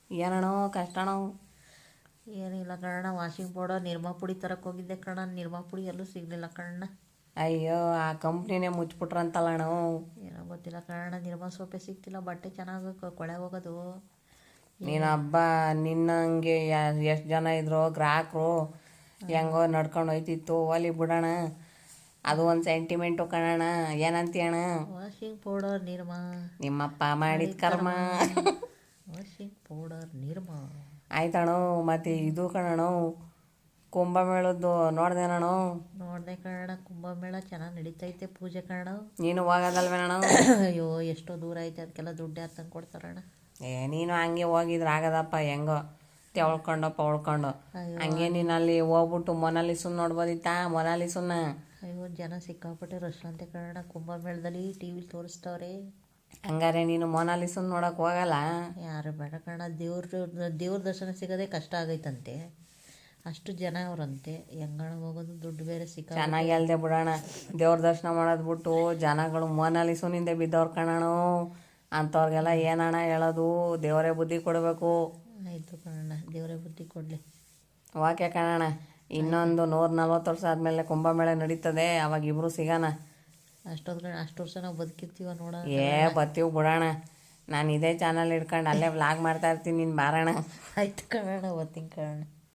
ಏನಣ್ಣೋ ಕಷ್ಟಣ್ಣೋ? ಏನಿಲ್ಲ ಕಣ, washing powder Nirma ಪುಡಿ ತರಕ್ಕೆ ಹೋಗಿದ್ದೆ ಕಣ. ನಿರ್ಮಾ ಪುಡಿ ಎಲ್ಲೂ ಸಿಗಲಿಲ್ಲ ಕಣ್ಣ. ಅಯ್ಯೋ, ಆ ಕಂಪ್ನಿನೇ ಮುಚ್ಚಿಬಿಟ್ರಂತಲ್ಲಣ್ಣೋ. ಏನೋ ಗೊತ್ತಿಲ್ಲ ಕಣ, ನಿರ್ಮಾ ಸೋಪೆ ಸಿಗ್ತಿಲ್ಲ. ಬಟ್ಟೆ ಚೆನ್ನಾಗಿ ಕೊಳೆ ಹೋಗೋದು. ನೀನು ಹಬ್ಬ ನಿನ್ನಂಗೆ ಎಷ್ಟು ಜನ ಇದ್ರು ಗ್ರಾಹಕರು, ಹೆಂಗೋ ನಡ್ಕೊಂಡು ಹೋಯ್ತಿತ್ತು. ಒಲಿ ಬಿಡೋಣ, ಅದು ಒಂದು ಸೆಂಟಿಮೆಂಟು ಕಣಣ. ಏನಂತೀಯಣ್ಣ? ವಾಷಿಂಗ್ ಪೌಡರ್ ನಿರ್ಮಾ, ನಿಮ್ಮಪ್ಪ ಮಾಡಿದ ಕರ್ಮ. Washing powder Nirma. ಆಯ್ತಣ್ಣೋ. ಮತ್ತು ಇದು ಕಣಣ್ಣೋ, ಕುಂಭಮೇಳದ್ದು ನೋಡ್ದೇನಣ್ಣೋ? ನೋಡಿದೆ ಕಣ, ಕುಂಭಮೇಳ ಚೆನ್ನಾಗಿ ನಡೀತೈತೆ. ಪೂಜೆ ಕಣ. ನೀನು ಹೋಗೋದಲ್ವೇನಣ್ಣ? ಅಯ್ಯೋ, ಎಷ್ಟೋ ದೂರ ಐತೆ, ಅದಕ್ಕೆಲ್ಲ ದುಡ್ಡು ಯಾರು ತಂದು ಕೊಡ್ತಾರಣ್ಣ. ನೀನು ಹಂಗೆ ಹೋಗಿದ್ರೆ ಆಗದಪ್ಪ, ಹೆಂಗೋ ತೆವಳ್ಕೊಂಡು ಪವಳ್ಕೊಂಡು. ಹಂಗೆ ನೀನು ಅಲ್ಲಿ ಹೋಗ್ಬಿಟ್ಟು ಮೊನಾಲಿಸನ್ ನೋಡ್ಬೋದಿತ್ತಾ? ಮೊನಾಲಿಸನ್ನ. ಅಯ್ಯೋ, ಜನ ಸಿಕ್ಕಾಪಟ್ಟೆ ರಶ್ ಅಂತೆ ಕಣ ಕುಂಭಮೇಳದಲ್ಲಿ. ಟಿ ವಿಲಿ ತೋರಿಸ್ತವ್ರೆ. ಹಂಗಾರೆ ನೀನು ಮೊನಾಲಿಸನ್ ನೋಡೋಕೆ ಹೋಗಲ್ಲ? ಯಾರು ಬೇಡ ಕಣ, ದೇವ್ರ ದರ್ಶನ ಸಿಗೋದೇ ಕಷ್ಟ ಆಗೈತಂತೆ. ಅಷ್ಟು ಜನ ಅವರಂತೆ. ಹೆಂಗಣ ಹೋಗೋದು, ದುಡ್ಡು ಬೇರೆ ಸಿಕ್ಕ. ಚೆನ್ನಾಗಿ ಅಲ್ದೆ ಬಿಡೋಣ. ದೇವ್ರ ದರ್ಶನ ಮಾಡೋದು ಬಿಟ್ಟು ಜನಗಳು ಮೊನಾಲಿಸನಿಂದ ಬಿದ್ದವ್ರು ಕಣಣೋ. ಅಂಥವ್ರಿಗೆಲ್ಲ ಏನಣ್ಣ ಹೇಳೋದು? ದೇವರೇ ಬುದ್ಧಿ ಕೊಡಬೇಕು. ಆಯಿತು ಕಣ, ದೇವರೇ ಬುದ್ಧಿ ಕೊಡಲಿ. ಓಕೆ ಕಣಣ್ಣ. ಇನ್ನೊಂದು 140 ವರ್ಷ ಆದಮೇಲೆ ಕುಂಭಮೇಳ ನಡೀತದೆ, ಅವಾಗ ಇಬ್ಬರು ಸಿಗೋಣ. ಅಷ್ಟು ವರ್ಷ ನಾವು ಬದುಕಿರ್ತೀವ ನೋಡೋಣ. ಬರ್ತೀವಿ ಬಿಡೋಣ. ನಾನು ಇದೇ ಚಾನಲ್ ಹಿಡ್ಕೊಂಡು ಅಲ್ಲೇ ವ್ಲಾಗ್ ಮಾಡ್ತಾ ಇರ್ತೀನಿ, ನೀನು ಬಾರಣ. ಆಯ್ತು ಕಣ, ಓದ್ತೀನಿ ಕಣ.